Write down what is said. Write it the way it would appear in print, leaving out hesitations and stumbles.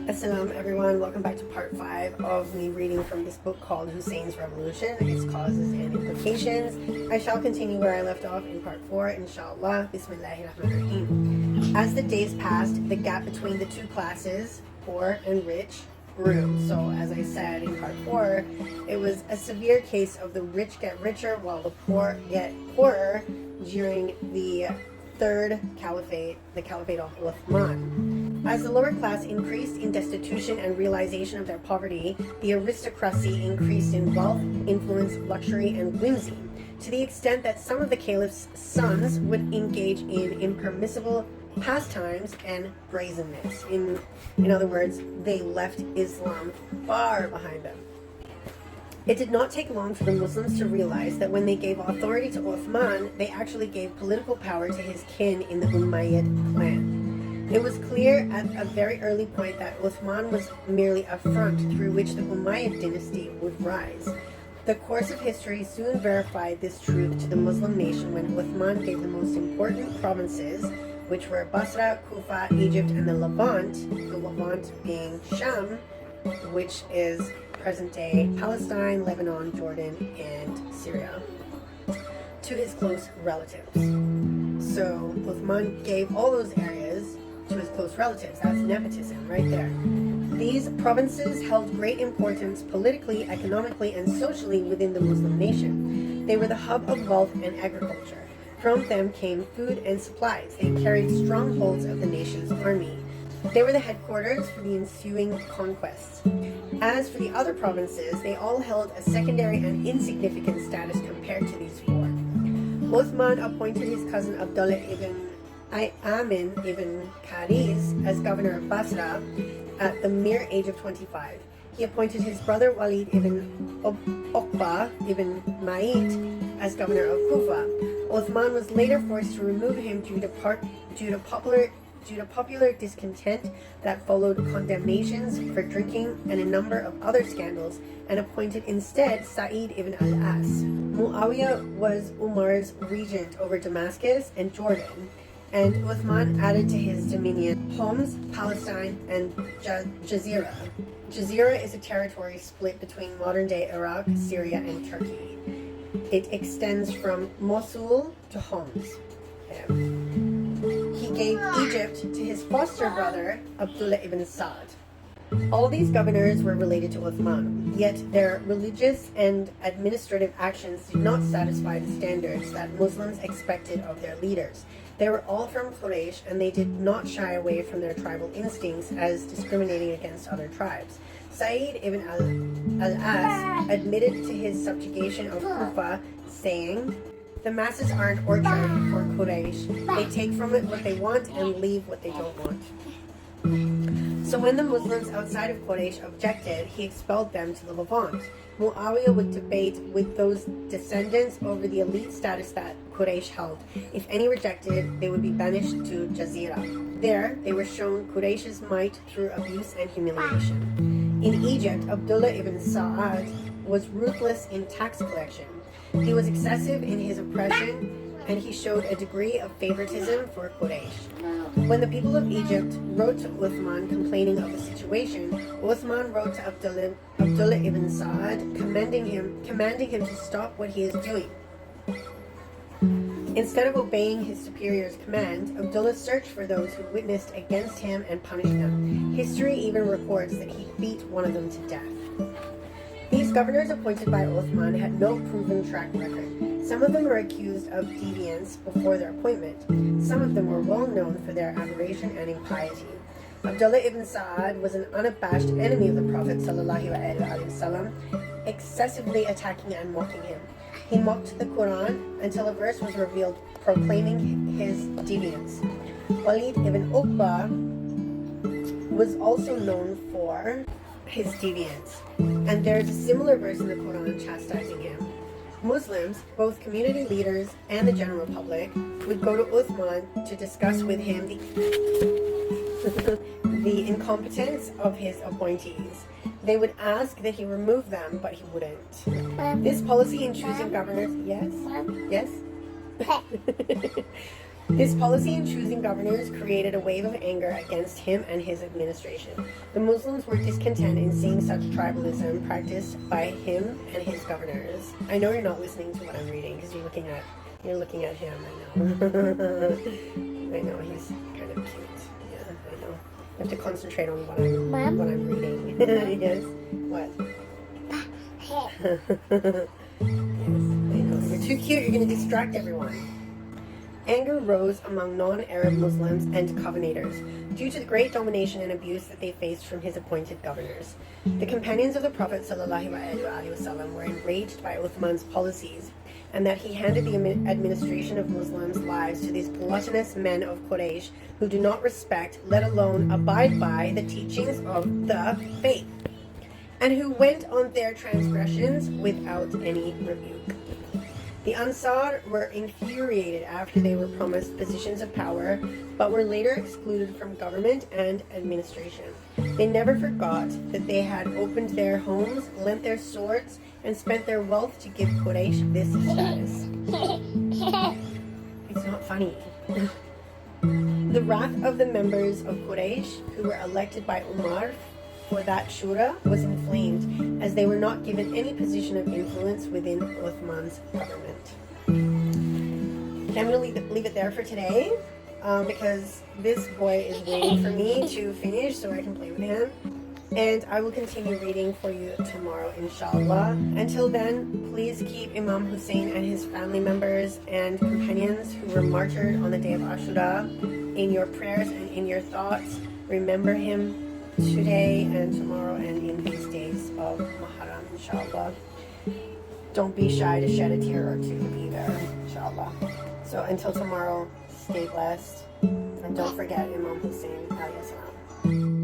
Assalamu everyone, welcome back to part 5 of me reading from this book called Hussein's Revolution, Its Causes and Implications. I shall continue where I left off in part 4, inshallah. Bismillahirrahmanirrahim. As the days passed, the gap between the two classes, poor and rich, grew. So as I said in part 4, it was a severe case of the rich get richer while the poor get poorer during the third caliphate, the Caliphate of Uthman. As the lower class increased in destitution and realization of their poverty, the aristocracy increased in wealth, influence, luxury, and whimsy, to the extent that some of the caliph's sons would engage in impermissible pastimes and brazenness. In other words, they left Islam far behind them. It did not take long for the Muslims to realize that when they gave authority to Uthman, they actually gave political power to his kin in the Umayyad clan. It was clear at a very early point that Uthman was merely a front through which the Umayyad dynasty would rise. The course of history soon verified this truth to the Muslim nation when Uthman gave the most important provinces, which were Basra, Kufa, Egypt, and the Levant being Sham, which is present-day Palestine, Lebanon, Jordan, and Syria, to his close relatives. So Uthman gave all those areas to his close relatives. That's nepotism right there. These provinces held great importance politically, economically, and socially within the Muslim nation. They were the hub of wealth and agriculture. From them came food and supplies. They carried strongholds of the nation's army. They were the headquarters for the ensuing conquests. As for the other provinces, they all held a secondary and insignificant status compared to these four. Uthman appointed his cousin Abdullah ibn Amin ibn Qariz as governor of Basra at the mere age of 25. He appointed his brother Walid ibn Uqba ibn Ma'it as governor of Kufa. Uthman was later forced to remove him due to popular discontent that followed condemnations for drinking and a number of other scandals, and appointed instead Sa'id ibn al-As. Muawiyah was Umar's regent over Damascus and Jordan, and Uthman added to his dominion Homs, Palestine, and Jazira. Jazira is a territory split between modern-day Iraq, Syria, and Turkey. It extends from Mosul to Homs. He gave Egypt to his foster brother, Abdullah ibn Sa'd. All these governors were related to Uthman, yet their religious and administrative actions did not satisfy the standards that Muslims expected of their leaders. They were all from Quraysh, and they did not shy away from their tribal instincts as discriminating against other tribes. Sa'id ibn al-As admitted to his subjugation of Kufa, saying, "The masses are an orchard for Quraysh. They take from it what they want and leave what they don't want." So when the Muslims outside of Quraysh objected, he expelled them to the Levant. Muawiyah would debate with those descendants over the elite status that Quraysh held. If any rejected, they would be banished to Jazira. There, they were shown Quraysh's might through abuse and humiliation. In Egypt, Abdullah ibn Sa'ad was ruthless in tax collection. He was excessive in his oppression, and he showed a degree of favoritism for Quraysh. When the people of Egypt wrote to Uthman complaining of the situation, Uthman wrote to Abdullah ibn Sa'ad commanding him to stop what he is doing. Instead of obeying his superior's command, Abdullah searched for those who witnessed against him and punished them. History even records that he beat one of them to death. These governors appointed by Uthman had no proven track record. Some of them were accused of deviance before their appointment. Some of them were well known for their aberration and impiety. Abdullah ibn Sa'ad was an unabashed enemy of the Prophet ﷺ, excessively attacking and mocking him. He mocked the Quran until a verse was revealed proclaiming his deviance. Walid ibn Uqba was also known for his deviance, and there is a similar verse in the Quran chastising him. Muslims, both community leaders and the general public, would go to Uthman to discuss with him the incompetence of his appointees. They would ask that he remove them, but he wouldn't. This policy in choosing governors, yes? This policy in choosing governors created a wave of anger against him and his administration. The Muslims were discontent in seeing such tribalism practiced by him and his governors. I know you're not listening to what I'm reading because you're looking at him. I know. I know he's kind of cute. Yeah, I know. I have to concentrate on what I'm reading. Yes. What? Yes, I know. You're too cute. You're going to distract everyone. Anger rose among non-Arab Muslims and Covenanters due to the great domination and abuse that they faced from his appointed governors. The companions of the Prophet ﷺ were enraged by Uthman's policies and that he handed the administration of Muslims' lives to these gluttonous men of Quraysh who do not respect, let alone abide by, the teachings of the faith, and who went on their transgressions without any rebuke. The Ansar were infuriated after they were promised positions of power, but were later excluded from government and administration. They never forgot that they had opened their homes, lent their swords, and spent their wealth to give Quraysh this status. It's not funny. The wrath of the members of Quraysh, who were elected by Umar for that shura, was inflamed, as they were not given any position of influence within Uthman's government. Okay, I'm going to leave it there for today, because this boy is waiting for me to finish so I can play with him. And I will continue reading for you tomorrow, inshallah. Until then, please keep Imam Hussain and his family members and companions who were martyred on the day of Ashura in your prayers and in your thoughts. Remember him today and tomorrow and in these days of Muharram, inshallah. Don't be shy to shed a tear or two either, inshallah. So until tomorrow, stay blessed. And don't forget Imam Hussain, alayhi salam.